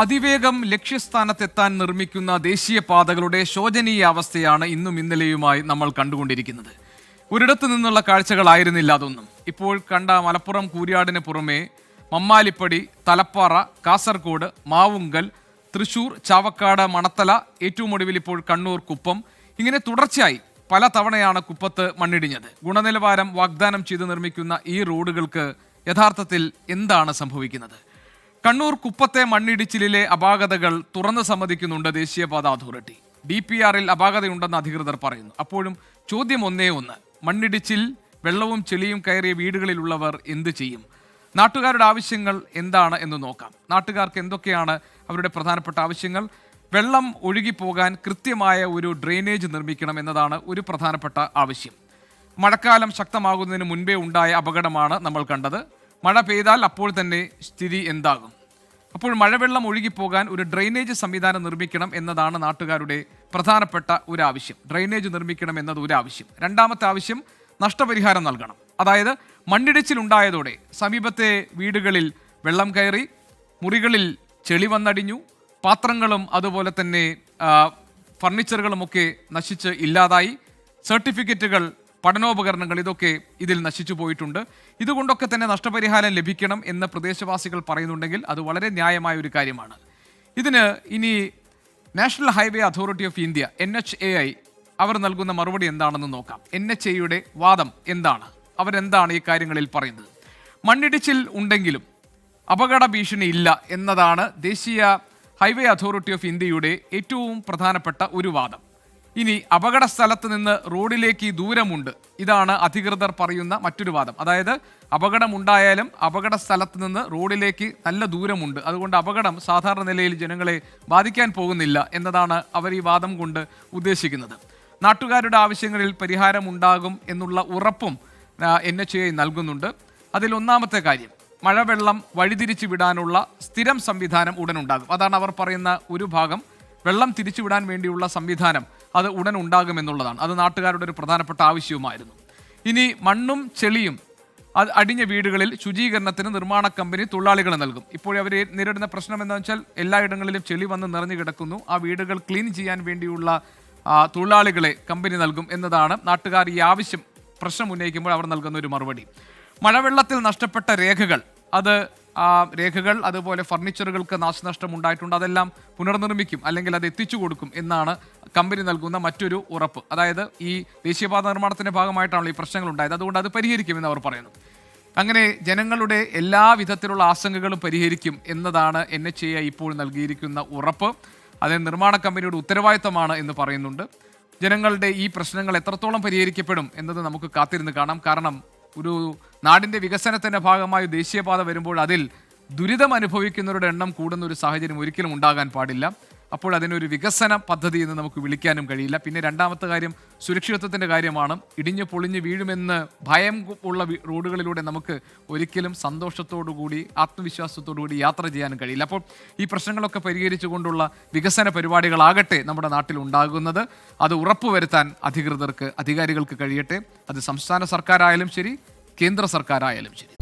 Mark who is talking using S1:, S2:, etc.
S1: അതിവേഗം ലക്ഷ്യസ്ഥാനത്തെത്താൻ നിർമ്മിക്കുന്ന ദേശീയപാതകളുടെ ശോചനീയ അവസ്ഥയാണ് ഇന്നും ഇന്നലെയുമായി നമ്മൾ കണ്ടുകൊണ്ടിരിക്കുന്നത്. ഒരിടത്തു നിന്നുള്ള കാഴ്ചകളായിരുന്നില്ല അതൊന്നും. ഇപ്പോൾ കണ്ട മലപ്പുറം കൂരിയാടിന് പുറമെ മമ്മാലിപ്പടി, തലപ്പാറ, കാസർഗോഡ്, മാവുങ്കൽ, തൃശൂർ, ചാവക്കാട്, മണത്തല, ഏറ്റവും ഒടുവിൽ ഇപ്പോൾ കണ്ണൂർ, കുപ്പം, ഇങ്ങനെ തുടർച്ചയായി പല തവണയാണ് കുപ്പത്ത് മണ്ണിടിഞ്ഞത്. ഗുണനിലവാരം വാഗ്ദാനം ചെയ്ത് നിർമ്മിക്കുന്ന ഈ റോഡുകൾക്ക് യഥാർത്ഥത്തിൽ എന്താണ് സംഭവിക്കുന്നത്? കണ്ണൂർ കുപ്പത്തെ മണ്ണിടിച്ചിലിലെ അപാകതകൾ തുറന്നു സമ്മതിക്കുന്നുണ്ട് ദേശീയപാത അതോറിറ്റി. DPRൽ അപാകതയുണ്ടെന്ന് അധികൃതർ പറയുന്നു. അപ്പോഴും ചോദ്യം ഒന്നേ ഒന്ന്: മണ്ണിടിച്ചിൽ, വെള്ളവും ചെളിയും കയറിയ വീടുകളിലുള്ളവർ എന്ത് ചെയ്യും? നാട്ടുകാരുടെ ആവശ്യങ്ങൾ എന്താണ് എന്ന് നോക്കാം. നാട്ടുകാർക്ക് എന്തൊക്കെയാണ് അവരുടെ പ്രധാനപ്പെട്ട ആവശ്യങ്ങൾ? വെള്ളം ഒഴുകിപ്പോകാൻ കൃത്യമായ ഒരു ഡ്രെയിനേജ് നിർമ്മിക്കണം എന്നതാണ് ഒരു പ്രധാനപ്പെട്ട ആവശ്യം. മഴക്കാലം ശക്തമാകുന്നതിന് മുൻപേ ഉണ്ടായ അപകടമാണ് നമ്മൾ കണ്ടത്. മഴ പെയ്താൽ അപ്പോൾ തന്നെ സ്ഥിതി എന്താകും? അപ്പോൾ മഴവെള്ളം ഒഴുകിപ്പോകാൻ ഒരു ഡ്രെയിനേജ് സംവിധാനം നിർമ്മിക്കണം എന്നതാണ് നാട്ടുകാരുടെ പ്രധാനപ്പെട്ട ഒരു ആവശ്യം. ഡ്രെയിനേജ് നിർമ്മിക്കണം എന്നത് ഒരു ആവശ്യം. രണ്ടാമത്തെ ആവശ്യം നഷ്ടപരിഹാരം നൽകണം. അതായത് മണ്ണിടിച്ചിലുണ്ടായതോടെ സമീപത്തെ വീടുകളിൽ വെള്ളം കയറി, മുറികളിൽ ചെളി വന്നടിഞ്ഞു, പാത്രങ്ങളും അതുപോലെ തന്നെ ഫർണിച്ചറുകളുമൊക്കെ നശിച്ച് ഇല്ലാതായി, സർട്ടിഫിക്കറ്റുകൾ, പഠനോപകരണങ്ങൾ ഇതൊക്കെ ഇതിൽ നശിച്ചു പോയിട്ടുണ്ട്. ഇതുകൊണ്ടൊക്കെ തന്നെ നഷ്ടപരിഹാരം ലഭിക്കണം എന്ന് പ്രദേശവാസികൾ പറയുന്നുണ്ടെങ്കിൽ അത് വളരെ ന്യായമായ ഒരു കാര്യമാണ്. ഇതിന് ഇനി national highway authority of India NHAI അവർ നൽകുന്ന മറുപടി എന്താണെന്ന് നോക്കാം. NHAIയുടെ വാദം എന്താണ്? അവരെന്താണ് ഈ കാര്യങ്ങളിൽ പറയുന്നത്? മണ്ണിടിച്ചിൽ ഉണ്ടെങ്കിലും അപകട ഭീഷണി ഇല്ല എന്നതാണ് ദേശീയ ഹൈവേ അതോറിറ്റി ഓഫ് ഇന്ത്യയുടെ ഏറ്റവും പ്രധാനപ്പെട്ട ഒരു വാദം. ഇനി അപകട സ്ഥലത്ത് നിന്ന് റോഡിലേക്ക് ദൂരമുണ്ട്, ഇതാണ് അധികൃതർ പറയുന്ന മറ്റൊരു വാദം. അതായത് അപകടമുണ്ടായാലും അപകട സ്ഥലത്ത് നിന്ന് റോഡിലേക്ക് നല്ല ദൂരമുണ്ട്, അതുകൊണ്ട് അപകടം സാധാരണ നിലയിൽ ജനങ്ങളെ ബാധിക്കാൻ പോകുന്നില്ല എന്നതാണ് അവർ ഈ വാദം കൊണ്ട് ഉദ്ദേശിക്കുന്നത്. നാട്ടുകാരുടെ ആവശ്യങ്ങളിൽ പരിഹാരമുണ്ടാകും എന്നുള്ള ഉറപ്പും NHAI നൽകുന്നുണ്ട്. അതിൽ ഒന്നാമത്തെ കാര്യം, മഴവെള്ളം വഴിതിരിച്ചു വിടാനുള്ള സ്ഥിരം സംവിധാനം ഉടൻ ഉണ്ടാകും. അതാണ് അവർ പറയുന്ന ഒരു ഭാഗം. വെള്ളം തിരിച്ചുവിടാൻ വേണ്ടിയുള്ള സംവിധാനം അത് ഉടൻ ഉണ്ടാകുമെന്നുള്ളതാണ്. അത് നാട്ടുകാരുടെ ഒരു പ്രധാനപ്പെട്ട ആവശ്യവുമായിരുന്നു. ഇനി മണ്ണും ചെളിയും അടിഞ്ഞ വീടുകളിൽ ശുചീകരണത്തിന് നിർമ്മാണ കമ്പനി തൊഴിലാളികളെ നൽകും. ഇപ്പോൾ അവർ നേരിടുന്ന പ്രശ്നം എന്താണെന്ന് വെച്ചാൽ എല്ലായിടങ്ങളിലും ചെളി വന്ന് നിറഞ്ഞു കിടക്കുന്നു. ആ വീടുകൾ ക്ലീൻ ചെയ്യാൻ വേണ്ടിയുള്ള തൊഴിലാളികളെ കമ്പനി നൽകും എന്നതാണ് നാട്ടുകാർ ഈ ആവശ്യം പ്രശ്നം ഉന്നയിക്കുമ്പോൾ അവർ നൽകുന്ന ഒരു മറുപടി. മഴവെള്ളത്തിൽ നഷ്ടപ്പെട്ട രേഖകൾ, രേഖകൾ അതുപോലെ ഫർണിച്ചറുകൾക്ക് നാശനഷ്ടം ഉണ്ടായിട്ടുണ്ട്, അതെല്ലാം പുനർനിർമ്മിക്കും, അല്ലെങ്കിൽ അത് എത്തിച്ചു കൊടുക്കും എന്നാണ് കമ്പനി നൽകുന്ന മറ്റൊരു ഉറപ്പ്. അതായത് ഈ ദേശീയപാത നിർമ്മാണത്തിന്റെ ഭാഗമായിട്ടാണല്ലോ ഈ പ്രശ്നങ്ങൾ ഉണ്ടായത്, അതുകൊണ്ട് അത് പരിഹരിക്കുമെന്ന് അവർ പറയുന്നു. അങ്ങനെ ജനങ്ങളുടെ എല്ലാ വിധത്തിലുള്ള ആശങ്കകളും പരിഹരിക്കും എന്നതാണ് NHAI ഇപ്പോൾ നൽകിയിരിക്കുന്ന ഉറപ്പ്. അത് നിർമ്മാണ കമ്പനിയുടെ ഉത്തരവാദിത്തമാണ് എന്ന് പറയുന്നുണ്ട്. ജനങ്ങളുടെ ഈ പ്രശ്നങ്ങൾ എത്രത്തോളം പരിഹരിക്കപ്പെടും എന്നത് നമുക്ക് കാത്തിരുന്ന് കാണാം. കാരണം ഒരു നാടിൻ്റെ വികസനത്തിൻ്റെ ഭാഗമായി ദേശീയപാത വരുമ്പോൾ അതിൽ ദുരിതം അനുഭവിക്കുന്നവരുടെ എണ്ണം കൂടുന്ന ഒരു സാഹചര്യം ഒരിക്കലും ഉണ്ടാകാൻ പാടില്ല. അപ്പോൾ അതിനൊരു വികസന പദ്ധതി എന്ന് നമുക്ക് വിളിക്കാനും കഴിയില്ല. പിന്നെ രണ്ടാമത്തെ കാര്യം സുരക്ഷിതത്വത്തിൻ്റെ കാര്യമാണ്. ഇടിഞ്ഞു പൊളിഞ്ഞ് വീഴുമെന്ന് ഭയം ഉള്ള റോഡുകളിലൂടെ നമുക്ക് ഒരിക്കലും സന്തോഷത്തോടുകൂടി ആത്മവിശ്വാസത്തോടുകൂടി യാത്ര ചെയ്യാനും കഴിയില്ല. അപ്പോൾ ഈ പ്രശ്നങ്ങളൊക്കെ പരിഹരിച്ചുകൊണ്ടുള്ള വികസന പരിപാടികളാകട്ടെ നമ്മുടെ നാട്ടിൽ ഉണ്ടാകുന്നത്. അത് ഉറപ്പുവരുത്താൻ അധികാരികൾക്ക് കഴിയട്ടെ. അത് സംസ്ഥാന സർക്കാരായാലും ശരി, കേന്ദ്ര സർക്കാരായാലും ശരി.